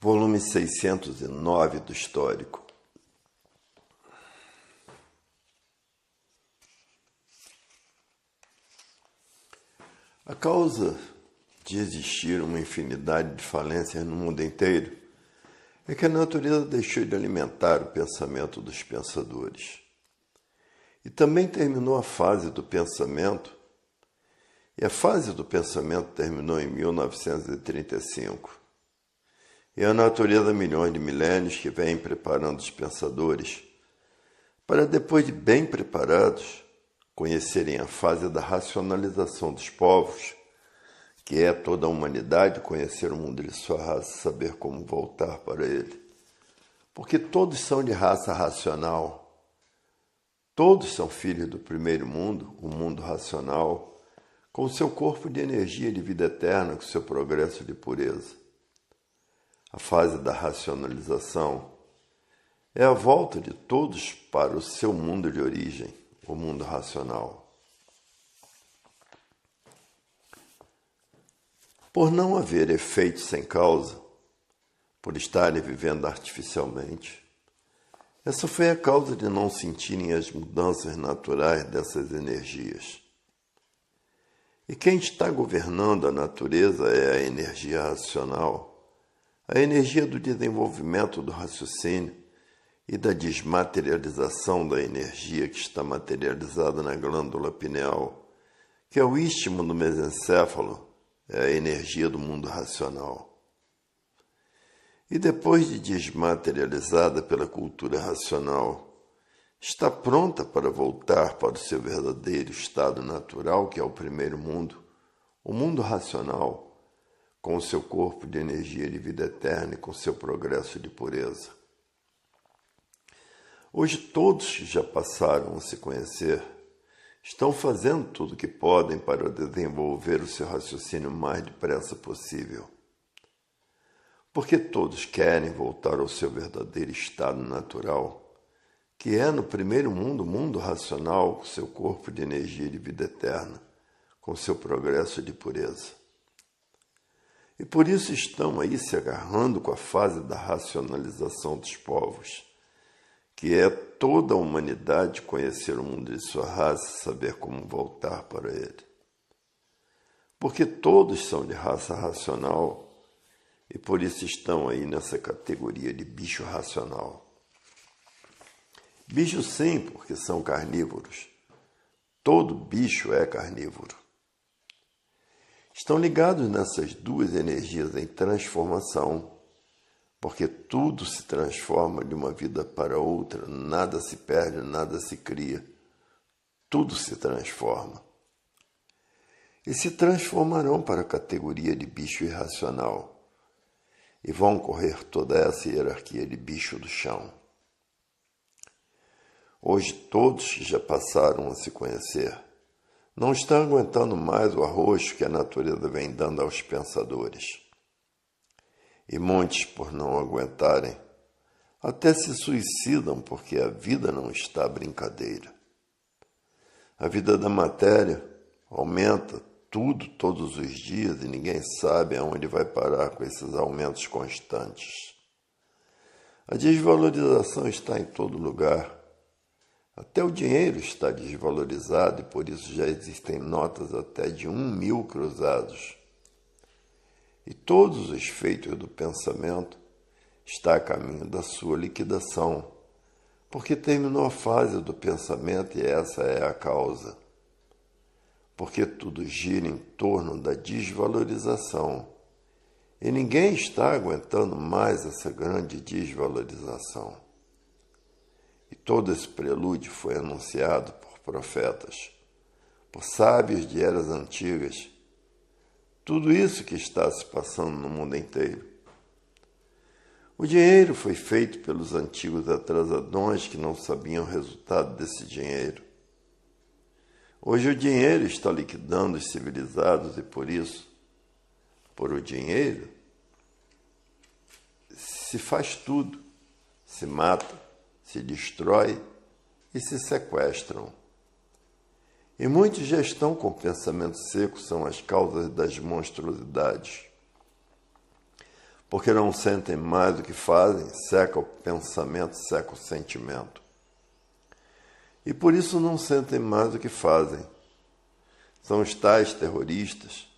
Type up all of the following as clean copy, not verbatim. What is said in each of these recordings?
Volume 609 do Histórico. A causa de existir uma infinidade de falências no mundo inteiro é que a natureza deixou de alimentar o pensamento dos pensadores. E também terminou a fase do pensamento, e a fase do pensamento terminou em 1935. E a natureza, milhões de milênios que vem preparando os pensadores para, depois de bem preparados, conhecerem a fase da racionalização dos povos, que é toda a humanidade conhecer o mundo de sua raça e saber como voltar para ele. Porque todos são de raça racional, todos são filhos do primeiro mundo, o mundo racional, com seu corpo de energia de vida eterna, com seu progresso de pureza. A fase da racionalização é a volta de todos para o seu mundo de origem, o mundo racional. Por não haver efeito sem causa, por estarem vivendo artificialmente, essa foi a causa de não sentirem as mudanças naturais dessas energias. E quem está governando a natureza é a energia racional, a energia do desenvolvimento do raciocínio e da desmaterialização da energia que está materializada na glândula pineal, que é o istmo do mesencéfalo, é a energia do mundo racional. E depois de desmaterializada pela cultura racional, está pronta para voltar para o seu verdadeiro estado natural, que é o primeiro mundo, o mundo racional, com o seu corpo de energia de vida eterna e com seu progresso de pureza. Hoje todos que já passaram a se conhecer estão fazendo tudo o que podem para desenvolver o seu raciocínio o mais depressa possível. Porque todos querem voltar ao seu verdadeiro estado natural, que é no primeiro mundo, o mundo racional, com seu corpo de energia de vida eterna, com seu progresso de pureza. E por isso estão aí se agarrando com a fase da racionalização dos povos, que é toda a humanidade conhecer o mundo de sua raça e saber como voltar para ele. Porque todos são de raça racional e por isso estão aí nessa categoria de bicho racional. Bicho sim, porque são carnívoros. Todo bicho é carnívoro. Estão ligados nessas duas energias em transformação, porque tudo se transforma de uma vida para outra, nada se perde, nada se cria, tudo se transforma. E se transformarão para a categoria de bicho irracional, e vão correr toda essa hierarquia de bicho do chão. Hoje todos que já passaram a se conhecer não estão aguentando mais o arroxo que a natureza vem dando aos pensadores. E muitos, por não aguentarem, até se suicidam porque a vida não está brincadeira. A vida da matéria aumenta tudo todos os dias e ninguém sabe aonde vai parar com esses aumentos constantes. A desvalorização está em todo lugar. Até o dinheiro está desvalorizado e por isso já existem notas até de 1.000 cruzados. E todos os feitos do pensamento estão a caminho da sua liquidação, porque terminou a fase do pensamento e essa é a causa. Porque tudo gira em torno da desvalorização e ninguém está aguentando mais essa grande desvalorização. E todo esse prelúdio foi anunciado por profetas, por sábios de eras antigas. Tudo isso que está se passando no mundo inteiro. O dinheiro foi feito pelos antigos atrasadões que não sabiam o resultado desse dinheiro. Hoje o dinheiro está liquidando os civilizados e por isso, por o dinheiro, se faz tudo, se mata, se destrói e se sequestram. E muitos já estão com pensamento seco, são as causas das monstruosidades. porque não sentem mais o que fazem, seca o pensamento, seca o sentimento. E por isso não sentem mais o que fazem. São os tais terroristas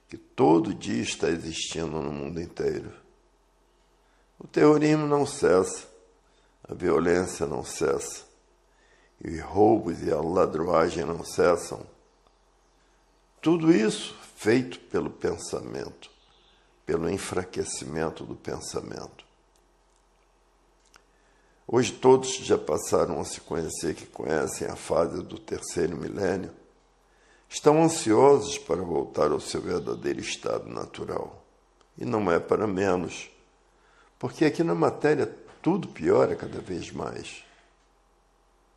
que todo dia está existindo no mundo inteiro. O terrorismo não cessa, a violência não cessa, e os roubos e a ladruagem não cessam. Tudo isso feito pelo pensamento, pelo enfraquecimento do pensamento. Hoje todos já passaram a se conhecer, que conhecem a fase do terceiro milênio, estão ansiosos para voltar ao seu verdadeiro estado natural. E não é para menos, porque aqui na matéria tudo piora cada vez mais.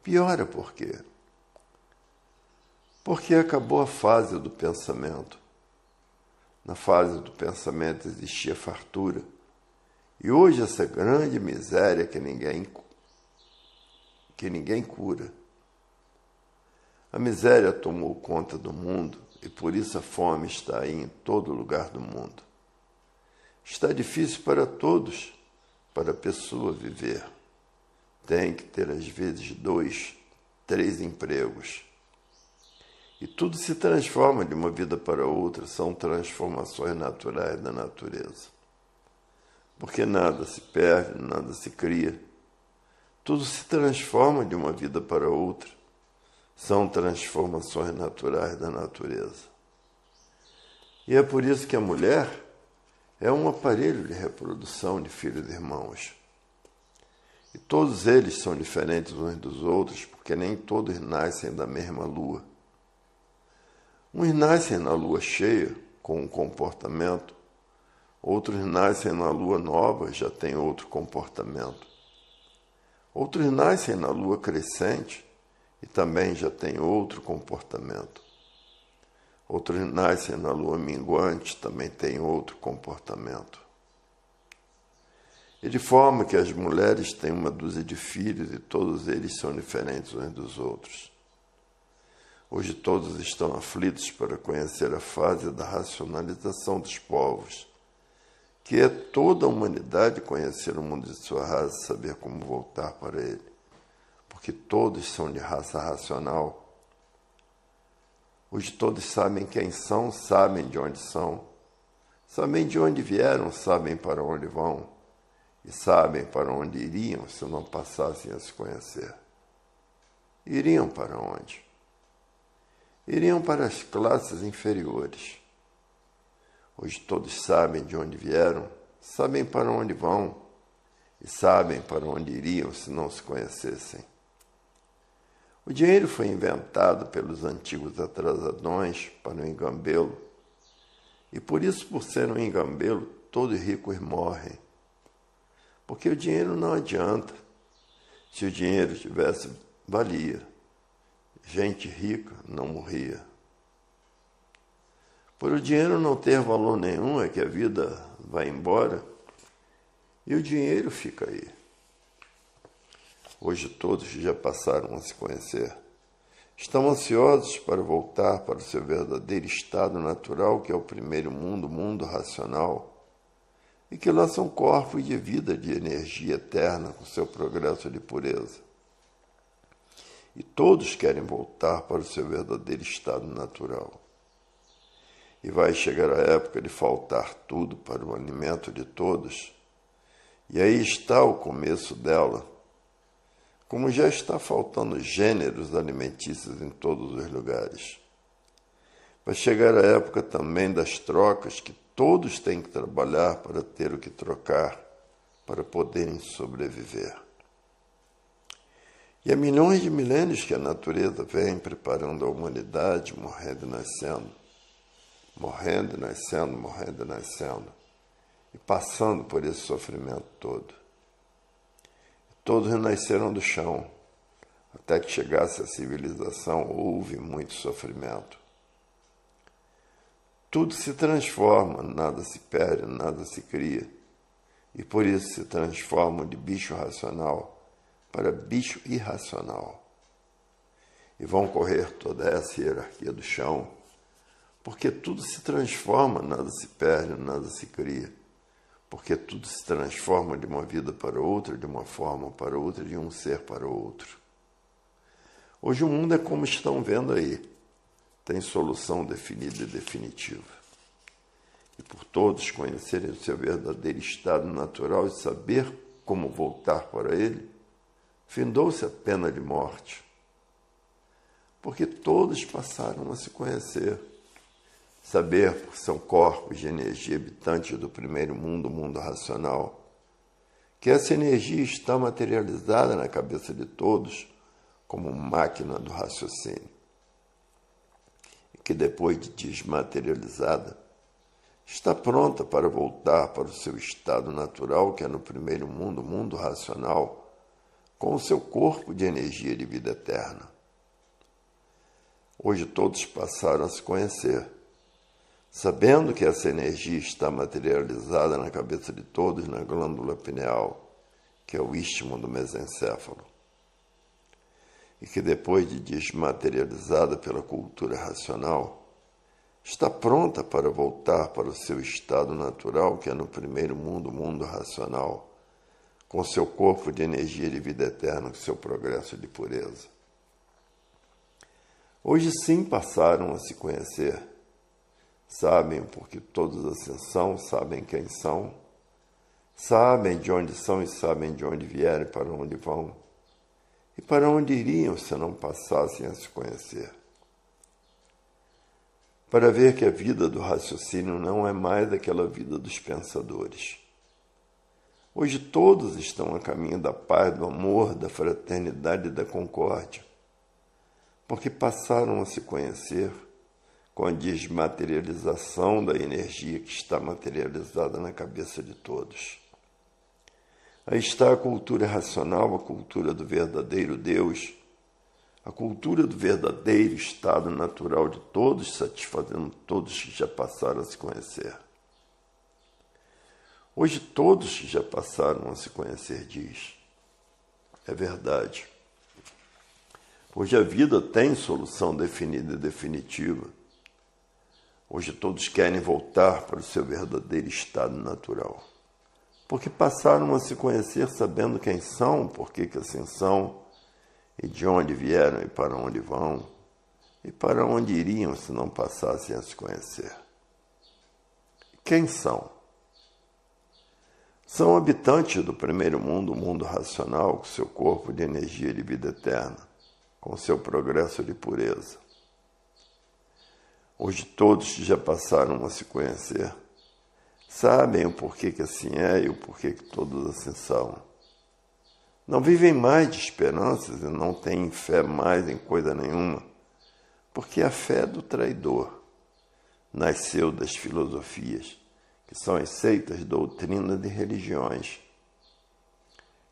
Piora por quê? Porque acabou a fase do pensamento. Na fase do pensamento existia fartura. E hoje essa grande miséria que ninguém cura. A miséria tomou conta do mundo e por isso a fome está aí em todo lugar do mundo. Está difícil para todos, para a pessoa viver. Tem que ter às vezes 2, 3 empregos. E tudo se transforma de uma vida para outra, são transformações naturais da natureza. Porque nada se perde, nada se cria. Tudo se transforma de uma vida para outra. São transformações naturais da natureza. E é por isso que a mulher é um aparelho de reprodução de filhos e irmãos. E todos eles são diferentes uns dos outros, porque nem todos nascem da mesma lua. Uns nascem na lua cheia, com um comportamento. Outros nascem na lua nova, já têm outro comportamento. Outros nascem na lua crescente e também já têm outro comportamento. Outros nascem na lua minguante, também têm outro comportamento. E de forma que as mulheres têm uma dúzia de filhos e todos eles são diferentes uns dos outros. Hoje todos estão aflitos para conhecer a fase da racionalização dos povos, que é toda a humanidade conhecer o mundo de sua raça e saber como voltar para ele, porque todos são de raça racional. Hoje todos sabem quem são, sabem de onde são, sabem de onde vieram, sabem para onde vão e sabem para onde iriam se não passassem a se conhecer. Iriam para onde? Iriam para as classes inferiores. Hoje todos sabem de onde vieram, sabem para onde vão e sabem para onde iriam se não se conhecessem. O dinheiro foi inventado pelos antigos atrasadões para o engambelo, e por isso, por ser um engambelo, todos ricos morrem. Porque o dinheiro não adianta. Se o dinheiro tivesse, valia. Gente rica não morria. Por o dinheiro não ter valor nenhum, é que a vida vai embora e o dinheiro fica aí. Hoje todos já passaram a se conhecer. Estão ansiosos para voltar para o seu verdadeiro estado natural, que é o primeiro mundo, o mundo racional, e que lá são corpos de vida, de energia eterna, com seu progresso de pureza. E todos querem voltar para o seu verdadeiro estado natural. E vai chegar a época de faltar tudo para o alimento de todos, e aí está o começo dela. Como já está faltando gêneros alimentícios em todos os lugares. Vai chegar a época também das trocas, que todos têm que trabalhar para ter o que trocar, para poderem sobreviver. E há milhões de milênios que a natureza vem preparando a humanidade, morrendo e nascendo, morrendo e nascendo, morrendo e nascendo, e passando por esse sofrimento todo. Todos renasceram do chão. Até que chegasse a civilização, houve muito sofrimento. Tudo se transforma, nada se perde, nada se cria. E por isso se transformam de bicho racional para bicho irracional. E vão correr toda essa hierarquia do chão, porque tudo se transforma, nada se perde, nada se cria. porque tudo se transforma de uma vida para outra, de uma forma para outra, de um ser para outro. Hoje o mundo é como estão vendo aí, tem solução definida e definitiva. E por todos conhecerem o seu verdadeiro estado natural e saber como voltar para ele, findou-se a pena de morte. Porque todos passaram a se conhecer, saber por seu corpos de energia habitantes do primeiro mundo, o mundo racional, que essa energia está materializada na cabeça de todos como máquina do raciocínio. E que depois de desmaterializada, está pronta para voltar para o seu estado natural, que é no primeiro mundo, o mundo racional, com o seu corpo de energia de vida eterna. Hoje todos passaram a se conhecer, sabendo que essa energia está materializada na cabeça de todos, na glândula pineal, que é o istmo do mesencéfalo, e que depois de desmaterializada pela cultura racional, está pronta para voltar para o seu estado natural, que é no primeiro mundo, o mundo racional, com seu corpo de energia de vida eterna, com seu progresso de pureza. Hoje sim passaram a se conhecer, sabem o porquê todos assim são, sabem quem são, sabem de onde são e sabem de onde vieram e para onde vão, e para onde iriam se não passassem a se conhecer. Para ver que a vida do raciocínio não é mais aquela vida dos pensadores. Hoje todos estão a caminho da paz, do amor, da fraternidade e da concórdia, porque passaram a se conhecer com a desmaterialização da energia que está materializada na cabeça de todos. Aí está a cultura racional, a cultura do verdadeiro Deus, a cultura do verdadeiro estado natural de todos, satisfazendo todos que já passaram a se conhecer. Hoje todos que já passaram a se conhecer diz, é verdade. Hoje a vida tem solução definida e definitiva. Hoje todos querem voltar para o seu verdadeiro estado natural, porque passaram a se conhecer sabendo quem são, por que assim são, e de onde vieram e para onde vão, e para onde iriam se não passassem a se conhecer. Quem são? São habitantes do primeiro mundo, o mundo racional, com seu corpo de energia de vida eterna, com seu progresso de pureza. Hoje todos que já passaram a se conhecer, sabem o porquê que assim é e o porquê que todos assim são. Não vivem mais de esperanças e não têm fé mais em coisa nenhuma, porque a fé do traidor nasceu das filosofias, que são as seitas, doutrinas e religiões.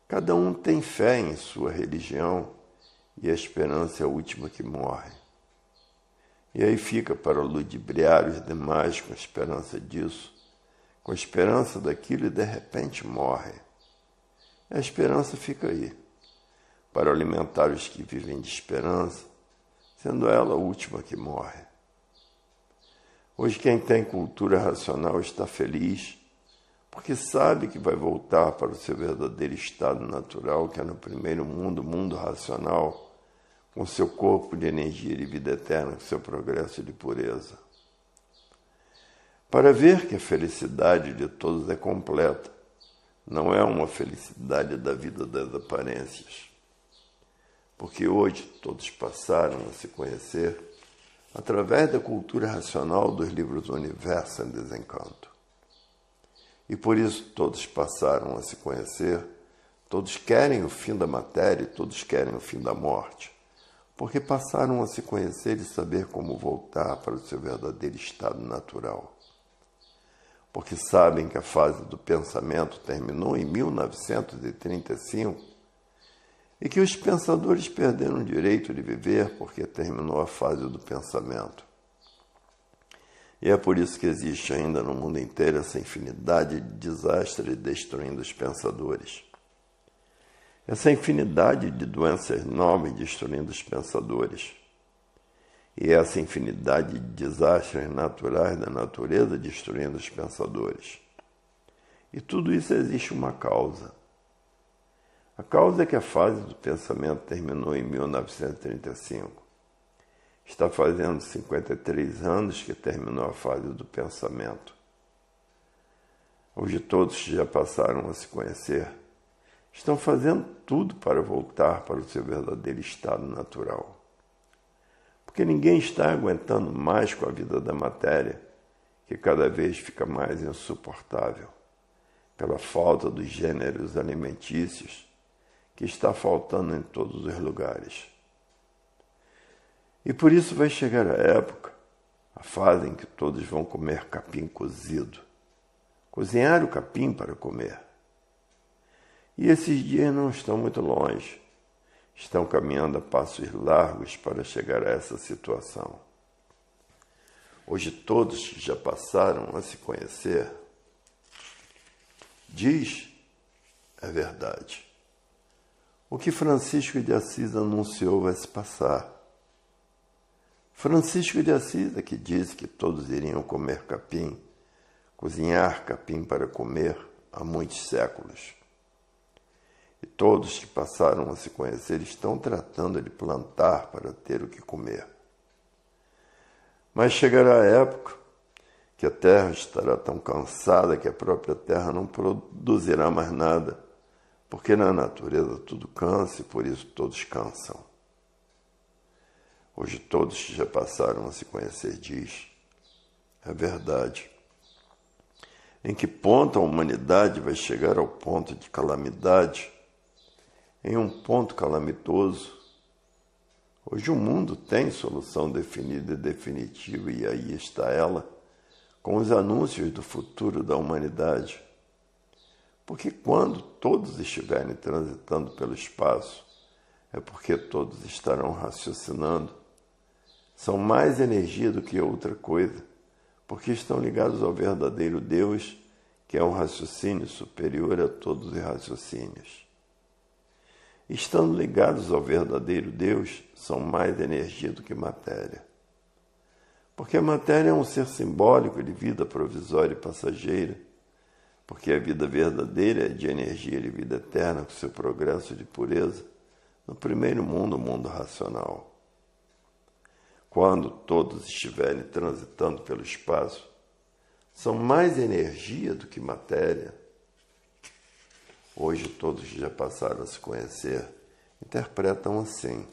Cada um tem fé em sua religião e a esperança é a última que morre. E aí fica para ludibriar os demais com a esperança disso, com a esperança daquilo e de repente morre. A esperança fica aí, para alimentar os que vivem de esperança, sendo ela a última que morre. Hoje quem tem cultura racional está feliz, porque sabe que vai voltar para o seu verdadeiro estado natural, que é no primeiro mundo, o mundo racional, com seu corpo de energia de vida eterna, com seu progresso de pureza. Para ver que a felicidade de todos é completa, não é uma felicidade da vida das aparências, porque hoje todos passaram a se conhecer através da cultura racional dos livros do Universo em Desencanto. E por isso todos passaram a se conhecer, todos querem o fim da matéria e todos querem o fim da morte, porque passaram a se conhecer e saber como voltar para o seu verdadeiro estado natural. Porque sabem que a fase do pensamento terminou em 1935 e que os pensadores perderam o direito de viver porque terminou a fase do pensamento. E é por isso que existe ainda no mundo inteiro essa infinidade de desastres destruindo os pensadores. Essa infinidade de doenças novas destruindo os pensadores. E essa infinidade de desastres naturais da natureza destruindo os pensadores. E tudo isso existe uma causa. A causa é que a fase do pensamento terminou em 1935. Está fazendo 53 anos que terminou a fase do pensamento. Hoje todos que já passaram a se conhecer estão fazendo tudo para voltar para o seu verdadeiro estado natural. Porque ninguém está aguentando mais com a vida da matéria, que cada vez fica mais insuportável, pela falta dos gêneros alimentícios que está faltando em todos os lugares. E por isso vai chegar a época, a fase em que todos vão comer capim cozido, cozinhar o capim para comer. E esses dias não estão muito longe, estão caminhando a passos largos para chegar a essa situação. Hoje todos que já passaram a se conhecer, diz é verdade. O que Francisco de Assis anunciou vai se passar. Francisco de Assis é que disse que todos iriam comer capim, cozinhar capim para comer há muitos séculos. E todos que passaram a se conhecer estão tratando de plantar para ter o que comer. Mas chegará a época que a terra estará tão cansada que a própria terra não produzirá mais nada, porque na natureza tudo cansa e por isso todos cansam. Hoje todos que já passaram a se conhecer diz, é verdade. Em que ponto a humanidade vai chegar ao ponto de calamidade? Em um ponto calamitoso. Hoje o mundo tem solução definida e definitiva e aí está ela, com os anúncios do futuro da humanidade. Porque quando todos estiverem transitando pelo espaço, é porque todos estarão raciocinando. São mais energia do que outra coisa, porque estão ligados ao verdadeiro Deus, que é um raciocínio superior a todos os raciocínios. Estando ligados ao verdadeiro Deus, são mais energia do que matéria. Porque a matéria é um ser simbólico de vida provisória e passageira, porque a vida verdadeira é de energia e de vida eterna com seu progresso de pureza, no primeiro mundo, o mundo racional. Quando todos estiverem transitando pelo espaço, são mais energia do que matéria. Hoje todos que já passaram a se conhecer interpretam assim.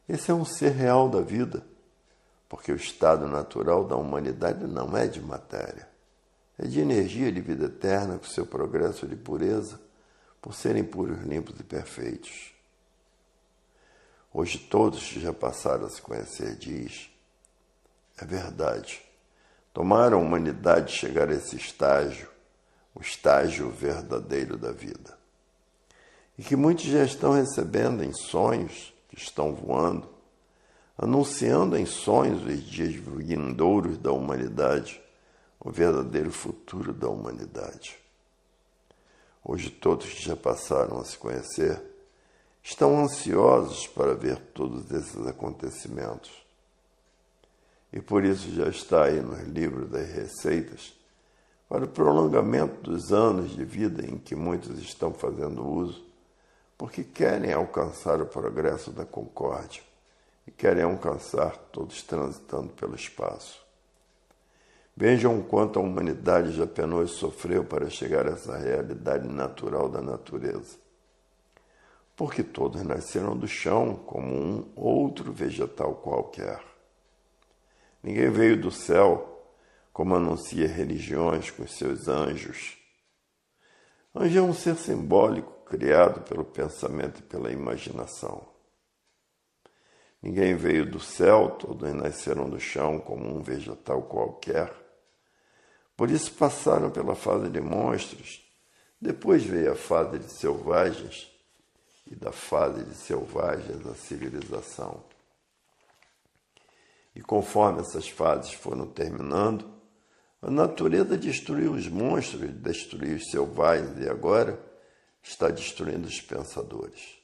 Esse é um ser real da vida, porque o estado natural da humanidade não é de matéria. É de energia de vida eterna com seu progresso de pureza, por serem puros, limpos e perfeitos. Hoje todos que já passaram a se conhecer diz, é verdade. Tomara a humanidade chegar a esse estágio, o estágio verdadeiro da vida. E que muitos já estão recebendo em sonhos, que estão voando, anunciando em sonhos os dias vindouros da humanidade, o verdadeiro futuro da humanidade. Hoje todos que já passaram a se conhecer estão ansiosos para ver todos esses acontecimentos. E por isso já está aí nos livros das receitas para o prolongamento dos anos de vida em que muitos estão fazendo uso, porque querem alcançar o progresso da concórdia e querem alcançar todos transitando pelo espaço. Vejam o quanto a humanidade já penou e sofreu para chegar a essa realidade natural da natureza. Porque todos nasceram do chão como um outro vegetal qualquer. Ninguém veio do céu, como anuncia religiões com seus anjos. Anjo é um ser simbólico criado pelo pensamento e pela imaginação. Ninguém veio do céu, todos nasceram do chão como um vegetal qualquer. Por isso passaram pela fase de monstros, depois veio a fase de selvagens, e da fase de selvagens a civilização. E conforme essas fases foram terminando, a natureza destruiu os monstros, destruiu os selvagens e agora está destruindo os pensadores.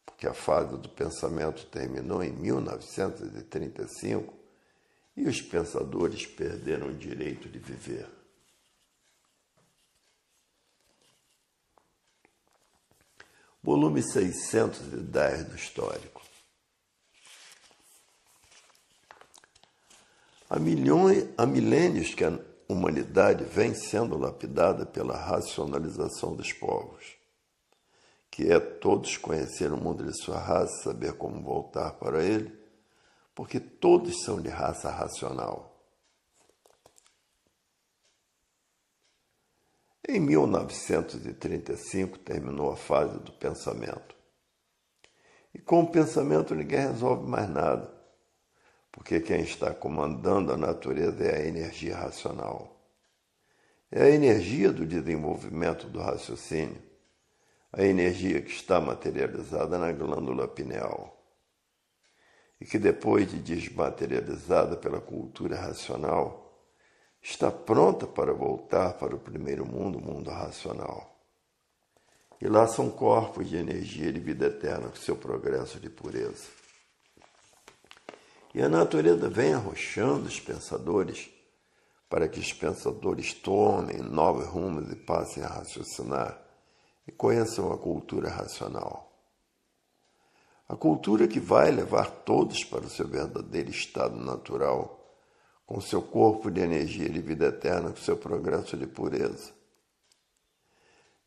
Porque a fase do pensamento terminou em 1935 e os pensadores perderam o direito de viver. volume 610 do Histórico. Há milênios que a humanidade vem sendo lapidada pela racionalização dos povos, que é todos conhecer o mundo de sua raça, saber como voltar para ele, porque todos são de raça racional. Em 1935 terminou a fase do pensamento. E com o pensamento ninguém resolve mais nada, porque quem está comandando a natureza é a energia racional. É a energia do desenvolvimento do raciocínio, a energia que está materializada na glândula pineal e que depois de desmaterializada pela cultura racional, está pronta para voltar para o primeiro mundo, o mundo racional. E lá são corpos de energia de vida eterna com seu progresso de pureza. E a natureza vem arrochando os pensadores para que os pensadores tomem novos rumos e passem a raciocinar e conheçam a cultura racional. A cultura que vai levar todos para o seu verdadeiro estado natural, com seu corpo de energia de vida eterna, com seu progresso de pureza.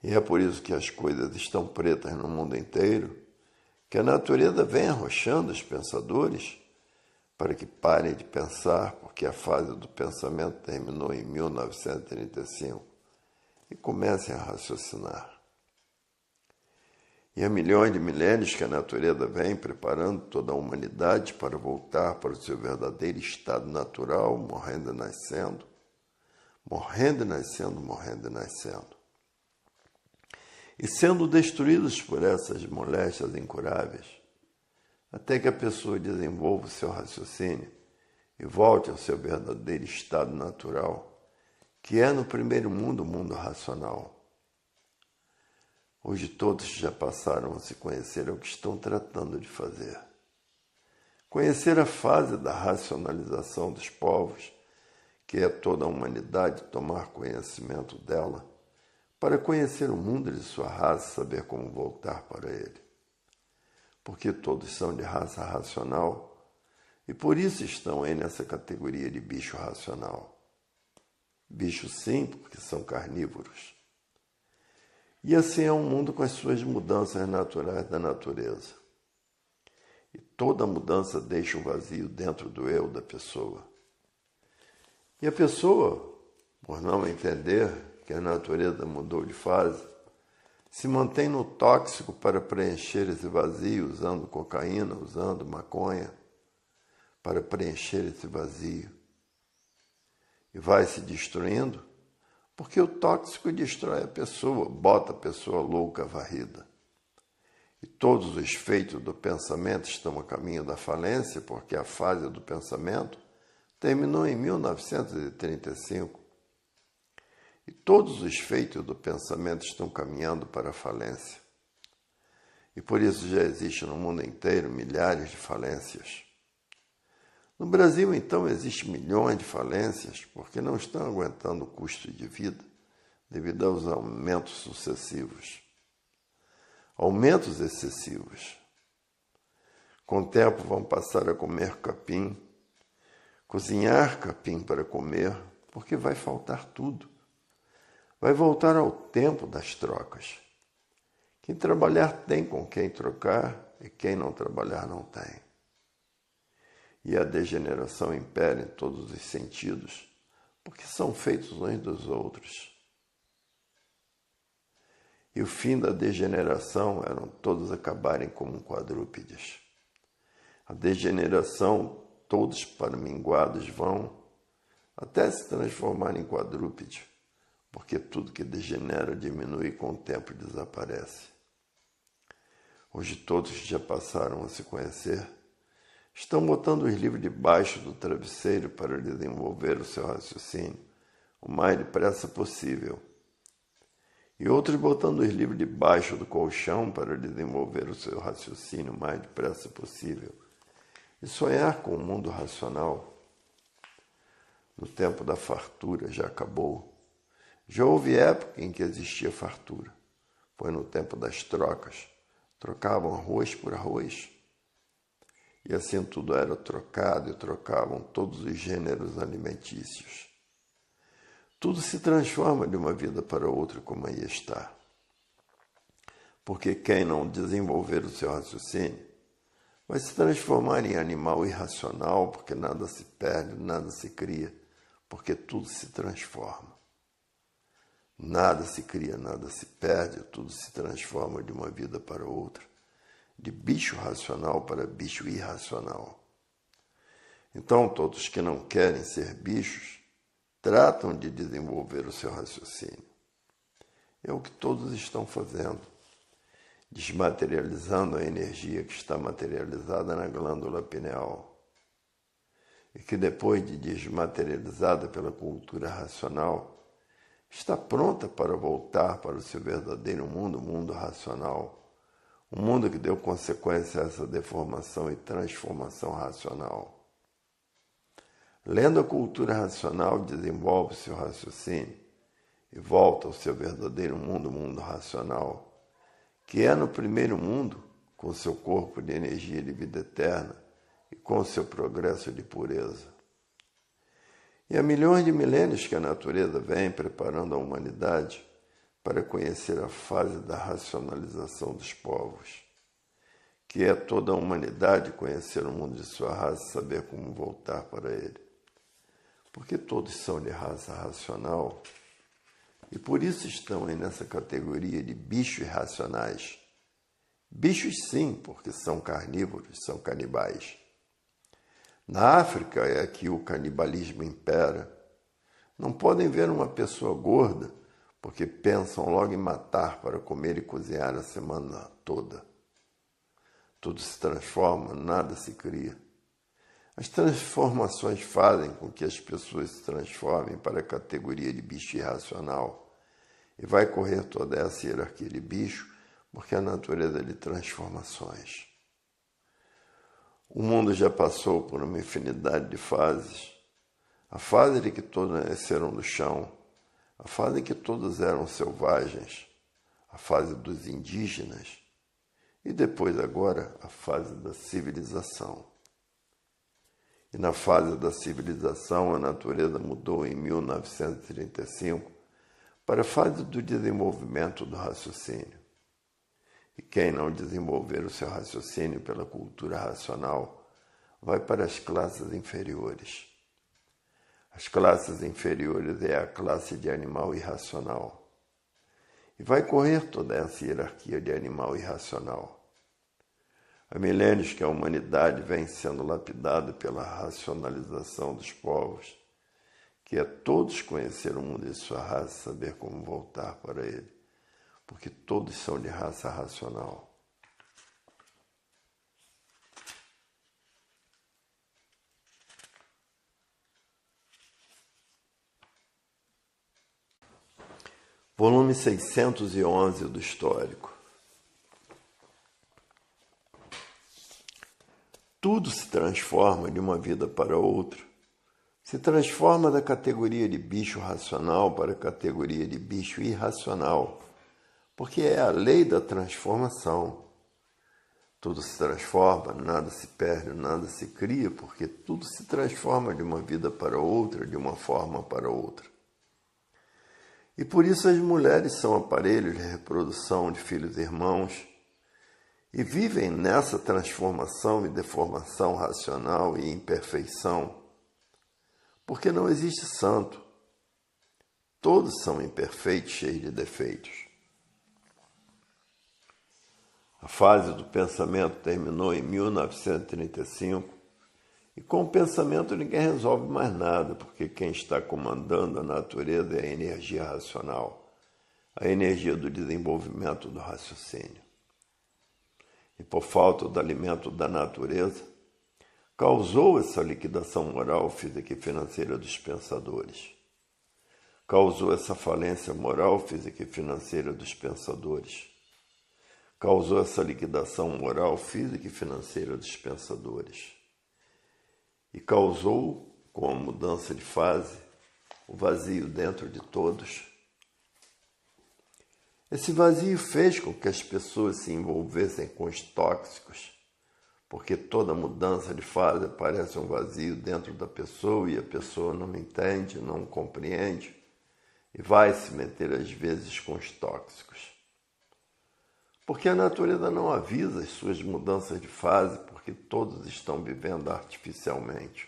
E é por isso que as coisas estão pretas no mundo inteiro, que a natureza vem arrochando os pensadores para que parem de pensar, porque a fase do pensamento terminou em 1935, e comecem a raciocinar. E há milhões de milênios que a natureza vem preparando toda a humanidade para voltar para o seu verdadeiro estado natural, morrendo e nascendo, morrendo e nascendo, morrendo e nascendo. E sendo destruídos por essas moléstias incuráveis, até que a pessoa desenvolva o seu raciocínio e volte ao seu verdadeiro estado natural, que é no primeiro mundo, o mundo racional. Hoje todos já passaram a se conhecer o que estão tratando de fazer. Conhecer a fase da racionalização dos povos, que é toda a humanidade tomar conhecimento dela, para conhecer o mundo de sua raça, saber como voltar para ele. Porque todos são de raça racional e por isso estão aí nessa categoria de bicho racional. Bicho sim, porque são carnívoros. E assim é um mundo com as suas mudanças naturais da natureza. E toda mudança deixa um vazio dentro do eu da pessoa. E a pessoa, por não entender que a natureza mudou de fase, se mantém no tóxico para preencher esse vazio, usando cocaína, usando maconha, para preencher esse vazio. E vai se destruindo, porque o tóxico destrói a pessoa, bota a pessoa louca, varrida. E todos os feitos do pensamento estão a caminho da falência, porque a fase do pensamento terminou em 1935. E todos os feitos do pensamento estão caminhando para a falência. E por isso já existe no mundo inteiro milhares de falências. No Brasil, então, existem milhões de falências porque não estão aguentando o custo de vida devido aos aumentos sucessivos. Aumentos excessivos. Com o tempo vão passar a comer capim, cozinhar capim para comer, porque vai faltar tudo. Vai voltar ao tempo das trocas. Quem trabalhar tem com quem trocar e quem não trabalhar não tem. E a degeneração impera em todos os sentidos, porque são feitos uns dos outros. E o fim da degeneração eram todos acabarem como quadrúpedes. A degeneração, todos para minguados vão, até se transformar em quadrúpede, porque tudo que degenera diminui e com o tempo desaparece. Hoje todos que já passaram a se conhecer estão botando os livros debaixo do travesseiro para desenvolver o seu raciocínio o mais depressa possível. E outros botando os livros debaixo do colchão para desenvolver o seu raciocínio o mais depressa possível. E sonhar com o mundo racional. No tempo da fartura já acabou. Já houve época em que existia fartura. Foi no tempo das trocas, trocavam arroz por arroz. E assim tudo era trocado e trocavam todos os gêneros alimentícios. Tudo se transforma de uma vida para outra como aí está. Porque quem não desenvolver o seu raciocínio vai se transformar em animal irracional, porque nada se perde, nada se cria, porque tudo se transforma. Nada se cria, nada se perde, tudo se transforma de uma vida para outra, de bicho racional para bicho irracional. Então, todos que não querem ser bichos, tratam de desenvolver o seu raciocínio. É o que todos estão fazendo, desmaterializando a energia que está materializada na glândula pineal. E que depois de desmaterializada pela cultura racional, está pronta para voltar para o seu verdadeiro mundo, o mundo racional. Um mundo que deu consequência a essa deformação e transformação racional. Lendo a cultura racional, desenvolve seu raciocínio e volta ao seu verdadeiro mundo, o mundo racional, que é no primeiro mundo, com seu corpo de energia de vida eterna e com seu progresso de pureza. E há milhões de milênios que a natureza vem preparando a humanidade para conhecer a fase da racionalização dos povos, que é toda a humanidade conhecer o mundo de sua raça e saber como voltar para ele. Porque todos são de raça racional e por isso estão aí nessa categoria de bichos irracionais. Bichos sim, porque são carnívoros, são canibais. Na África é que o canibalismo impera. Não podem ver uma pessoa gorda porque pensam logo em matar para comer e cozinhar a semana toda. Tudo se transforma, nada se cria. As transformações fazem com que as pessoas se transformem para a categoria de bicho irracional. E vai correr toda essa hierarquia de bicho, porque a natureza é de transformações. O mundo já passou por uma infinidade de fases. A fase de que todos nasceram do chão, a fase em que todos eram selvagens, a fase dos indígenas e depois agora a fase da civilização. E na fase da civilização a natureza mudou em 1935 para a fase do desenvolvimento do raciocínio. E quem não desenvolver o seu raciocínio pela cultura racional vai para as classes inferiores. As classes inferiores é a classe de animal irracional. E vai correr toda essa hierarquia de animal irracional. Há milênios que a humanidade vem sendo lapidada pela racionalização dos povos, que é todos conhecer o mundo de sua raça e saber como voltar para ele, porque todos são de raça racional. Volume 611 do Histórico. Tudo se transforma de uma vida para outra. Se transforma da categoria de bicho racional para a categoria de bicho irracional, porque é a lei da transformação. Tudo se transforma, nada se perde, nada se cria, porque tudo se transforma de uma vida para outra, de uma forma para outra. E por isso as mulheres são aparelhos de reprodução de filhos e irmãos e vivem nessa transformação e deformação racional e imperfeição, porque não existe santo. Todos são imperfeitos, cheios de defeitos. A fase do pensamento terminou em 1935 e com o pensamento ninguém resolve mais nada, porque quem está comandando a natureza é a energia racional, a energia do desenvolvimento do raciocínio. E por falta do alimento da natureza, causou essa liquidação moral, física e financeira dos pensadores. Causou essa falência moral, física e financeira dos pensadores. Causou essa liquidação moral, física e financeira dos pensadores. E causou, com a mudança de fase, o vazio dentro de todos. Esse vazio fez com que as pessoas se envolvessem com os tóxicos, porque toda mudança de fase parece um vazio dentro da pessoa e a pessoa não entende, não compreende e vai se meter às vezes com os tóxicos. Porque a natureza não avisa as suas mudanças de fase, porque todos estão vivendo artificialmente.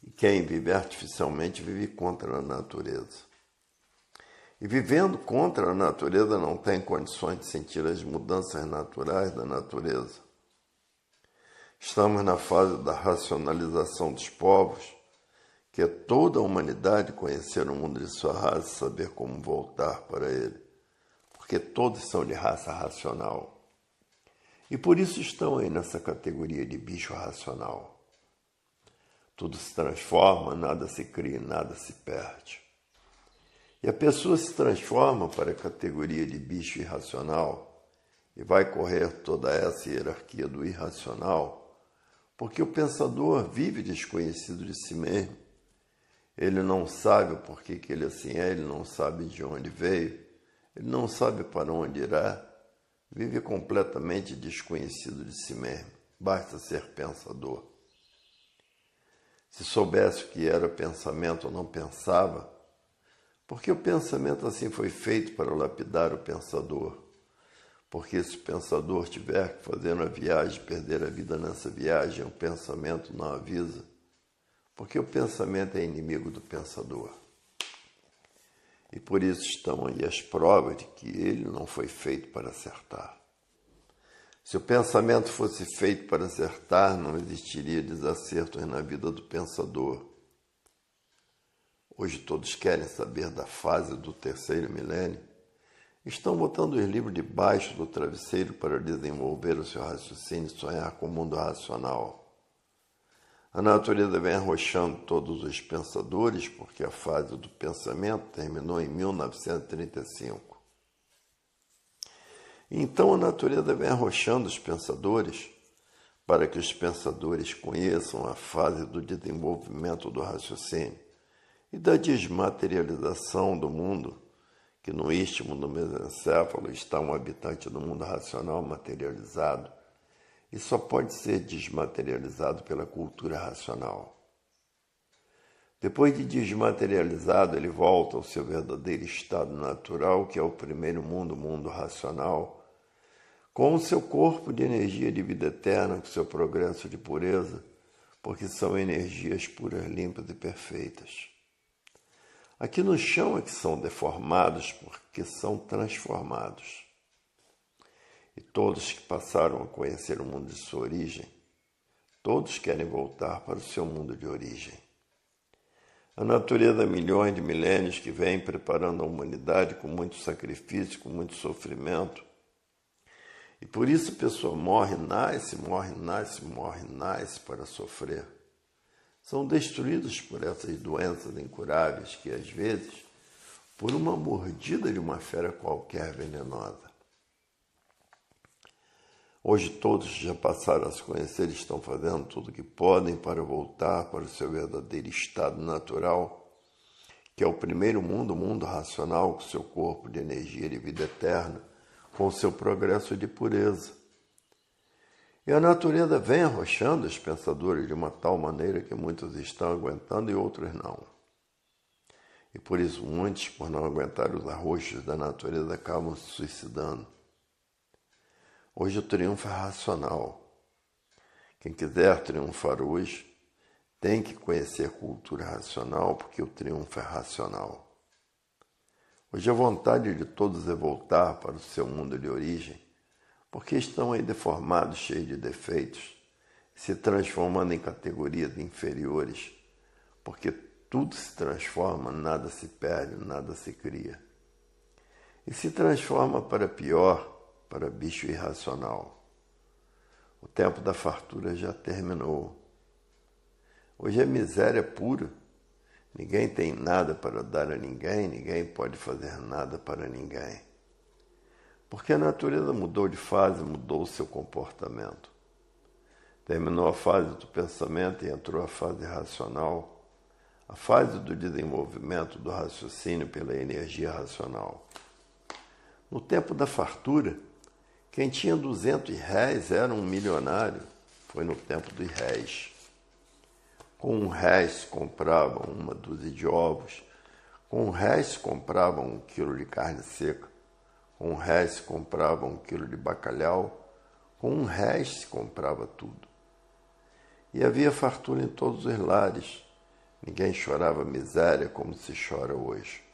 E quem vive artificialmente vive contra a natureza. E vivendo contra a natureza não tem condições de sentir as mudanças naturais da natureza. Estamos na fase da racionalização dos povos, que é toda a humanidade conhecer o mundo de sua raça e saber como voltar para ele, porque todos são de raça racional. E por isso estão aí nessa categoria de bicho racional. Tudo se transforma, nada se cria, nada se perde. E a pessoa se transforma para a categoria de bicho irracional e vai correr toda essa hierarquia do irracional, porque o pensador vive desconhecido de si mesmo. Ele não sabe o porquê que ele assim é, ele não sabe de onde veio, ele não sabe para onde irá, vive completamente desconhecido de si mesmo. Basta ser pensador. Se soubesse o que era pensamento, não pensava, porque o pensamento assim foi feito para lapidar o pensador. Porque se o pensador tiver que fazer uma viagem, perder a vida nessa viagem, o pensamento não avisa, porque o pensamento é inimigo do pensador. E por isso estão aí as provas de que ele não foi feito para acertar. Se o pensamento fosse feito para acertar, não existiria desacertos na vida do pensador. Hoje todos querem saber da fase do terceiro milênio. Estão botando os livros debaixo do travesseiro para desenvolver o seu raciocínio e sonhar com o mundo racional. A natureza vem arrochando todos os pensadores, porque a fase do pensamento terminou em 1935. Então a natureza vem arrochando os pensadores para que os pensadores conheçam a fase do desenvolvimento do raciocínio e da desmaterialização do mundo, que no istmo do mesencéfalo está um habitante do mundo racional materializado e só pode ser desmaterializado pela cultura racional. Depois de desmaterializado, ele volta ao seu verdadeiro estado natural, que é o primeiro mundo, o mundo racional, com o seu corpo de energia de vida eterna, com seu progresso de pureza, porque são energias puras, limpas e perfeitas. Aqui no chão é que são deformados, porque são transformados. E todos que passaram a conhecer o mundo de sua origem, todos querem voltar para o seu mundo de origem. A natureza há milhões de milênios que vem preparando a humanidade com muito sacrifício, com muito sofrimento. E por isso a pessoa morre, nasce para sofrer. São destruídos por essas doenças incuráveis que, às vezes, por uma mordida de uma fera qualquer venenosa. Hoje todos já passaram a se conhecer e estão fazendo tudo o que podem para voltar para o seu verdadeiro estado natural, que é o primeiro mundo, o mundo racional, com seu corpo de energia de vida eterna, com o seu progresso de pureza. E a natureza vem arrochando os pensadores de uma tal maneira que muitos estão aguentando e outros não. E por isso muitos, por não aguentar os arroxos da natureza, acabam se suicidando. Hoje o triunfo é racional. Quem quiser triunfar hoje tem que conhecer cultura racional, porque o triunfo é racional. Hoje a vontade de todos é voltar para o seu mundo de origem, porque estão aí deformados, cheios de defeitos, se transformando em categorias inferiores, porque tudo se transforma, nada se perde, nada se cria. E se transforma para pior, para bicho irracional. O tempo da fartura já terminou. Hoje é miséria pura. Ninguém tem nada para dar a ninguém, ninguém pode fazer nada para ninguém. Porque a natureza mudou de fase, mudou o seu comportamento. Terminou a fase do pensamento e entrou a fase racional, a fase do desenvolvimento do raciocínio pela energia racional. No tempo da fartura, quem tinha 200 réis era um milionário. Foi no tempo dos réis. Com R$1 se comprava uma dúzia de ovos. Com R$1 se comprava 1 quilo de carne seca. Com R$1 se comprava 1 quilo de bacalhau. Com R$1 se comprava tudo. E havia fartura em todos os lares. Ninguém chorava miséria como se chora hoje.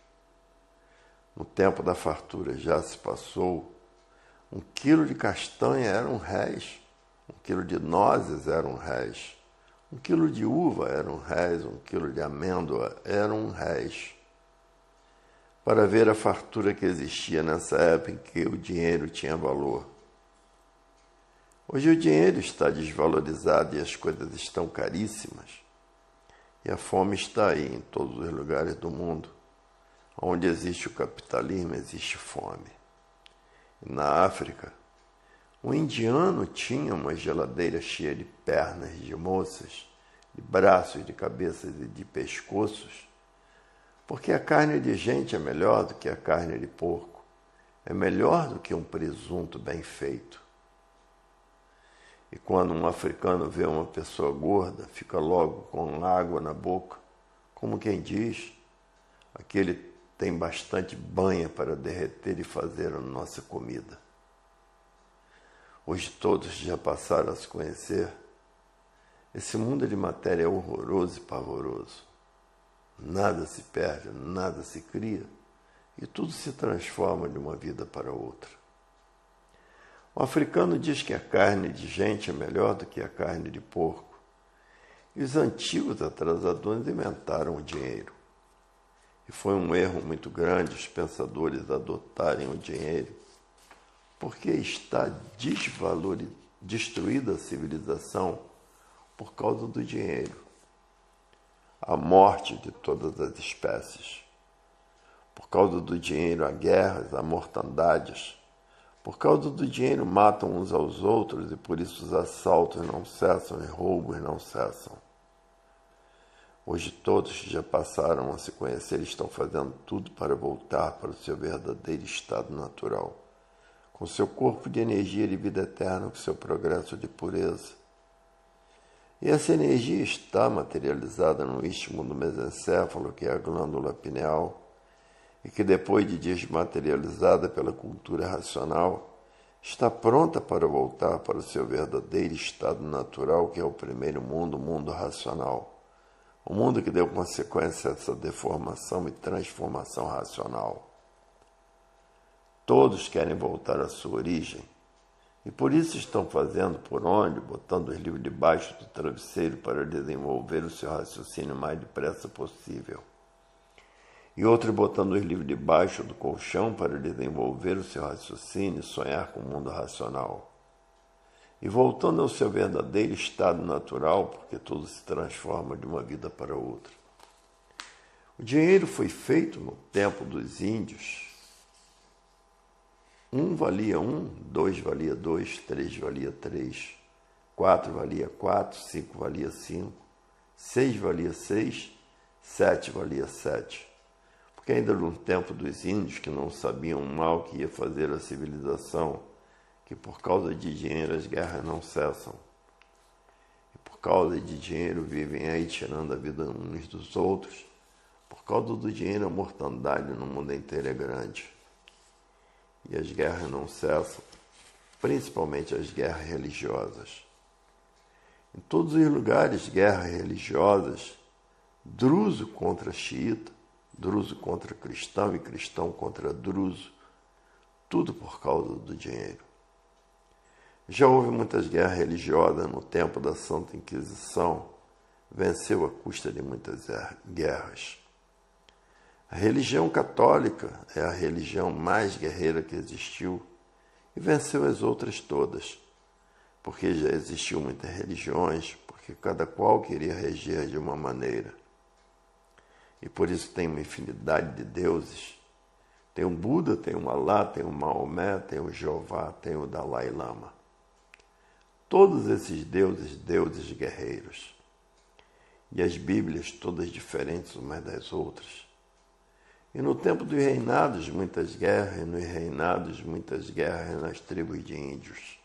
No tempo da fartura já se passou. 1 quilo de castanha era R$1. 1 quilo de nozes era R$1. 1 quilo de uva era R$1. 1 quilo de amêndoa era R$1. Para ver a fartura que existia nessa época em que o dinheiro tinha valor. Hoje o dinheiro está desvalorizado e as coisas estão caríssimas. E a fome está aí em todos os lugares do mundo. Onde existe o capitalismo, existe fome. E na África, o indiano tinha uma geladeira cheia de pernas de moças, de braços, de cabeças e de pescoços, porque a carne de gente é melhor do que a carne de porco, é melhor do que um presunto bem feito. E quando um africano vê uma pessoa gorda, fica logo com água na boca, como quem diz, aquele tem bastante banha para derreter e fazer a nossa comida. Hoje todos já passaram a se conhecer. Esse mundo de matéria é horroroso e pavoroso. Nada se perde, nada se cria, e tudo se transforma de uma vida para outra. O africano diz que a carne de gente é melhor do que a carne de porco. E os antigos atrasadores inventaram o dinheiro. E foi um erro muito grande os pensadores adotarem o dinheiro, porque está destruída a civilização por causa do dinheiro. A morte de todas as espécies. Por causa do dinheiro há guerras, há mortandades. Por causa do dinheiro matam uns aos outros e por isso os assaltos não cessam e roubos não cessam. Hoje todos que já passaram a se conhecer estão fazendo tudo para voltar para o seu verdadeiro estado natural, com seu corpo de energia de vida eterna, com seu progresso de pureza. E essa energia está materializada no istmo do mesencéfalo, que é a glândula pineal, e que depois de desmaterializada pela cultura racional, está pronta para voltar para o seu verdadeiro estado natural, que é o primeiro mundo, o mundo racional. O mundo que deu consequência a essa deformação e transformação racional. Todos querem voltar à sua origem, e por isso estão fazendo por onde, botando os livros debaixo do travesseiro para desenvolver o seu raciocínio o mais depressa possível. E outros botando os livros debaixo do colchão para desenvolver o seu raciocínio e sonhar com o mundo racional. E voltando ao seu verdadeiro estado natural, porque tudo se transforma de uma vida para outra. O dinheiro foi feito no tempo dos índios. 1 valia 1, 2 valia 2, 3 valia 3, 4 valia 4, 5 valia 5, 6 valia 6, 7 valia 7. Porque ainda no tempo dos índios, que não sabiam o mal que ia fazer a civilização, que por causa de dinheiro as guerras não cessam. E por causa de dinheiro vivem aí tirando a vida uns dos outros. Por causa do dinheiro a mortandade no mundo inteiro é grande. E as guerras não cessam, principalmente as guerras religiosas. Em todos os lugares, guerras religiosas, druso contra xiita, druso contra cristão e cristão contra druso, tudo por causa do dinheiro. Já houve muitas guerras religiosas no tempo da Santa Inquisição, venceu à custa de muitas guerras. A religião católica é a religião mais guerreira que existiu e venceu as outras todas, porque já existiam muitas religiões, porque cada qual queria reger de uma maneira. E por isso tem uma infinidade de deuses. Tem um Buda, tem um Alá, tem um Maomé, tem o Jeová, tem o Dalai Lama. Todos esses deuses guerreiros. E as Bíblias todas diferentes umas das outras. E no tempo dos reinados, muitas guerras, e nos reinados, muitas guerras nas tribos de índios.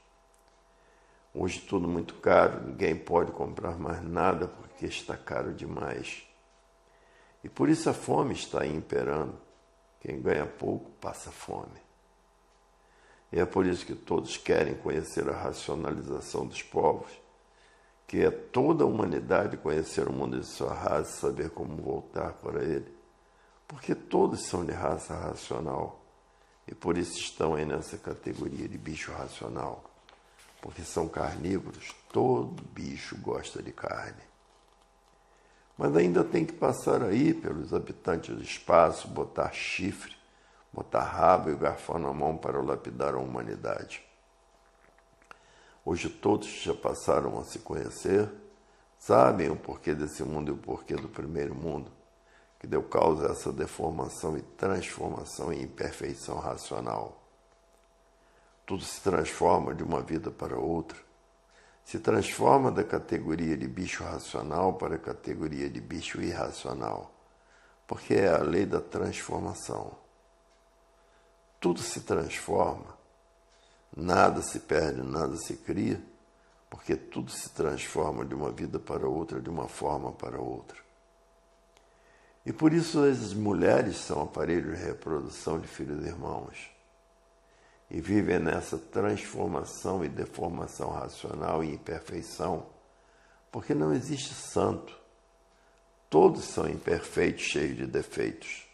Hoje tudo muito caro, ninguém pode comprar mais nada porque está caro demais. E por isso a fome está aí imperando. Quem ganha pouco passa fome. E é por isso que todos querem conhecer a racionalização dos povos, que é toda a humanidade conhecer o mundo de sua raça e saber como voltar para ele. Porque todos são de raça racional e por isso estão aí nessa categoria de bicho racional. Porque são carnívoros, todo bicho gosta de carne. Mas ainda tem que passar aí pelos habitantes do espaço, botar chifre, botar rabo e garfo na mão para lapidar a humanidade. Hoje todos já passaram a se conhecer, sabem o porquê desse mundo e o porquê do primeiro mundo, que deu causa a essa deformação e transformação em imperfeição racional. Tudo se transforma de uma vida para outra. Se transforma da categoria de bicho racional para a categoria de bicho irracional, porque é a lei da transformação. Tudo se transforma, nada se perde, nada se cria, porque tudo se transforma de uma vida para outra, de uma forma para outra. E por isso as mulheres são aparelhos de reprodução de filhos e irmãos. E vivem nessa transformação e deformação racional e imperfeição, porque não existe santo. Todos são imperfeitos, cheios de defeitos.